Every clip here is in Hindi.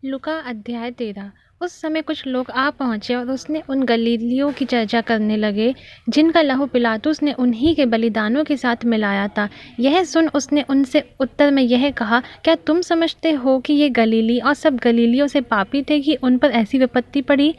लुका अध्याय 13। उस समय कुछ लोग आ पहुँचे और उसने उन गलीलियों की चर्चा करने लगे जिनका लहू पिलातुस ने उन्हीं के बलिदानों के साथ मिलाया था। यह सुन उसने उनसे उत्तर में यह कहा, क्या तुम समझते हो कि ये गलीली और सब गलीलियों से पापी थे कि उन पर ऐसी विपत्ति पड़ी?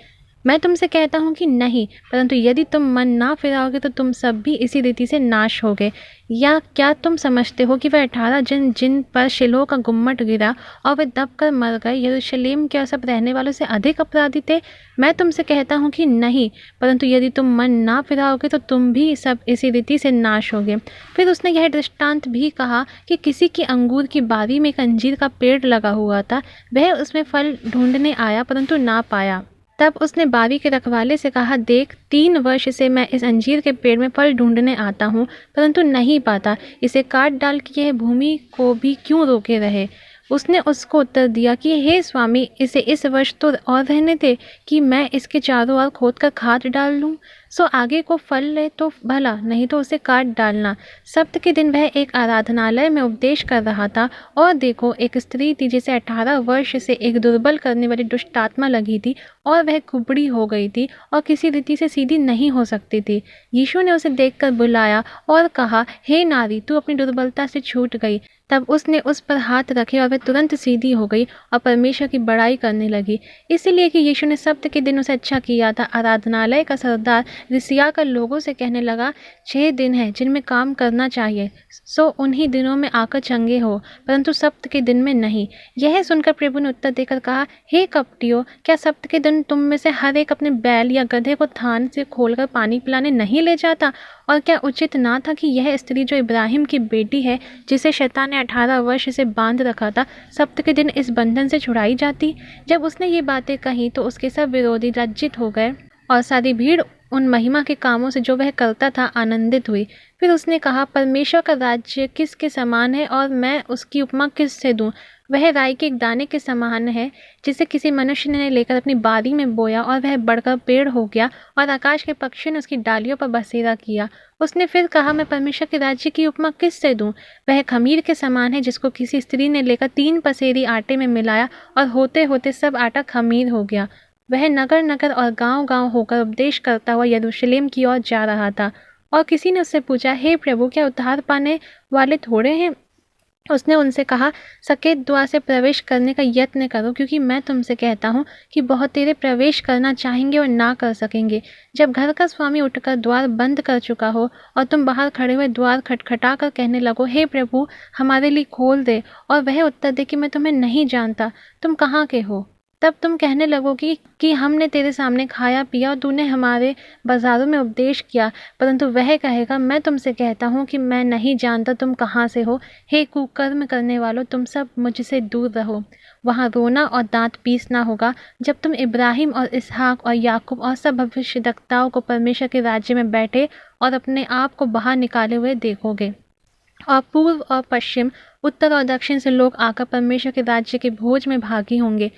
मैं तुमसे कहता हूँ कि नहीं, परंतु यदि तुम मन ना फिराओगे तो तुम सब भी इसी रीति से नाश होगे। या क्या तुम समझते हो कि वह 18 जन जिन पर शिलोह का गुम्मट गिरा और वे दबकर मर गए यरूशलेम के और सब रहने वालों से अधिक अपराधी थे? मैं तुमसे कहता हूँ कि नहीं, परंतु यदि तुम मन ना फिराओगे तो तुम भी सब इसी रीति से नाश होगे। फिर उसने यह दृष्टांत भी कहा कि किसी की अंगूर की बारी में एक अंजीर का पेड़ लगा हुआ था। वह उसमें फल ढूंढने आया परंतु ना पाया। तब उसने बारी के रखवाले से कहा, देख, 3 वर्ष से मैं इस अंजीर के पेड़ में फल ढूंढने आता हूँ परंतु नहीं पाता। इसे काट डाल कि यह भूमि को भी क्यों रोके रहे। उसने उसको उत्तर दिया कि हे स्वामी, इसे इस वर्ष तो और रहने दे कि मैं इसके चारों ओर खोदकर खाद डाल लूँ। सो आगे को फल ले तो भला, नहीं तो उसे काट डालना। सप्त के दिन वह एक आराधनालय में उपदेश कर रहा था और देखो, एक स्त्री थी जिसे 18 वर्ष से एक दुर्बल करने वाली दुष्ट आत्मा लगी थी और वह कुबड़ी हो गई थी और किसी रीति से सीधी नहीं हो सकती थी। यीशु ने उसे देखकर बुलाया और कहा, हे नारी, तू अपनी दुर्बलता से छूट गई। तब उसने उस पर हाथ रखे और वह तुरंत सीधी हो गई और परमेश्वर की बड़ाई करने लगी, इसलिए कि यीशु ने सब्त के दिन उसे अच्छा किया था। आराधनालय का सरदार रिसिया कर लोगों से कहने लगा, 6 दिन हैं जिनमें काम करना चाहिए, सो उन्हीं दिनों में आकर चंगे हो, परंतु सब्त के दिन में नहीं। यह सुनकर प्रभु ने उत्तर देकर कहा, हे कपटियों, क्या सब्त के दिन तुम में से हर एक अपने बैल या गधे को थान से खोलकर पानी पिलाने नहीं ले जाता? और क्या उचित ना था कि यह स्त्री जो इब्राहिम की बेटी है, जिसे शैतान ने 18 वर्ष से बांध रखा था, सब्त के दिन इस बंधन से छुड़ाई जाती? जब उसने ये बातें कही तो उसके सब विरोधी लज्जित हो गए और सारी भीड़ उन महिमा के कामों से जो वह करता था आनंदित हुई। फिर उसने कहा, परमेश्वर का राज्य किसके समान है और मैं उसकी उपमा किस से दूं? वह राई के एक दाने के समान है जिसे किसी मनुष्य ने लेकर अपनी बारी में बोया और वह बढ़कर पेड़ हो गया और आकाश के पक्षियों ने उसकी डालियों पर बसेरा किया। उसने फिर कहा, मैं परमेश्वर के राज्य की उपमा किस से दूं? वह खमीर के समान है जिसको किसी स्त्री ने लेकर 3 पसेरी आटे में मिलाया और होते होते सब आटा खमीर हो गया। वह नगर नगर और गांव गांव होकर उपदेश करता हुआ यरूशलेम की ओर जा रहा था। और किसी ने उससे पूछा, हे प्रभु, क्या उद्धार पाने वाले थोड़े हैं? उसने उनसे कहा, सकेत द्वार से प्रवेश करने का यत्न करो, क्योंकि मैं तुमसे कहता हूँ कि बहुत तेरे प्रवेश करना चाहेंगे और ना कर सकेंगे। जब घर का स्वामी उठकर द्वार बंद कर चुका हो और तुम बाहर खड़े हुए द्वार खटखटा कर कहने लगो, हे प्रभु, हमारे लिए खोल दे, और वह उत्तर दे कि मैं तुम्हें नहीं जानता, तुम कहाँ के हो? तब तुम कहने लगोगी कि हमने तेरे सामने खाया पिया और तूने हमारे बाजारों में उपदेश किया। परंतु वह कहेगा, मैं तुमसे कहता हूँ कि मैं नहीं जानता तुम कहाँ से हो। हे कुकर्म करने वालों, तुम सब मुझसे दूर रहो। वहाँ रोना और दांत पीसना होगा जब तुम इब्राहिम और इसहाक और याकूब और सब भविष्यद्वक्ताओं को परमेश्वर के राज्य में बैठे और अपने आप को बाहर निकाले हुए देखोगे। और पूर्व और पश्चिम, उत्तर और दक्षिण से लोग आकर परमेश्वर के राज्य के भोज में भागी होंगे।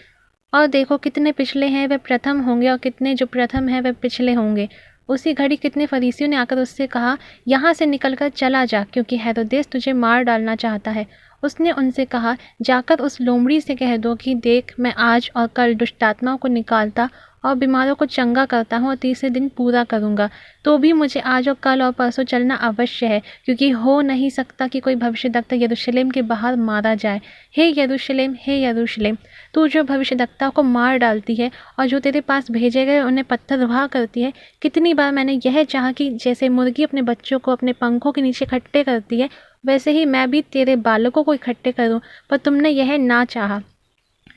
और देखो, कितने पिछले हैं वे प्रथम होंगे और कितने जो प्रथम हैं वे पिछले होंगे। उसी घड़ी कितने फरीसियों ने आकर उससे कहा, यहाँ से निकलकर चला जा, क्योंकि हेरोदेस तुझे मार डालना चाहता है। उसने उनसे कहा, जाकर उस लोमड़ी से कह दो कि देख, मैं आज और कल दुष्टात्माओं को निकालता और बीमारों को चंगा करता हूँ और तीसरे दिन पूरा करूँगा। तो भी मुझे आज और कल और परसों चलना अवश्य है, क्योंकि हो नहीं सकता कि कोई भविष्यद्वक्ता यरूशलेम के बाहर मारा जाए। हे यरूशलेम, हे यरूशलेम, तू जो भविष्यद्वक्ता को मार डालती है और जो तेरे पास भेजे गए उन्हें पत्थरवाह करती है, कितनी बार मैंने यह चाहा कि जैसे मुर्गी अपने बच्चों को अपने पंखों के नीचे इकट्ठे करती है, वैसे ही मैं भी तेरे बालकों को इकट्ठे करूं, पर तुमने यह ना चाहा।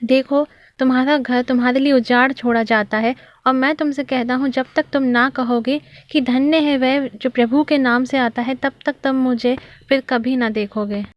देखो, तुम्हारा घर तुम्हारे लिए उजाड़ छोड़ा जाता है। और मैं तुमसे कहता हूँ, जब तक तुम ना कहोगे कि धन्य है वह जो प्रभु के नाम से आता है, तब तक तुम मुझे फिर कभी ना देखोगे।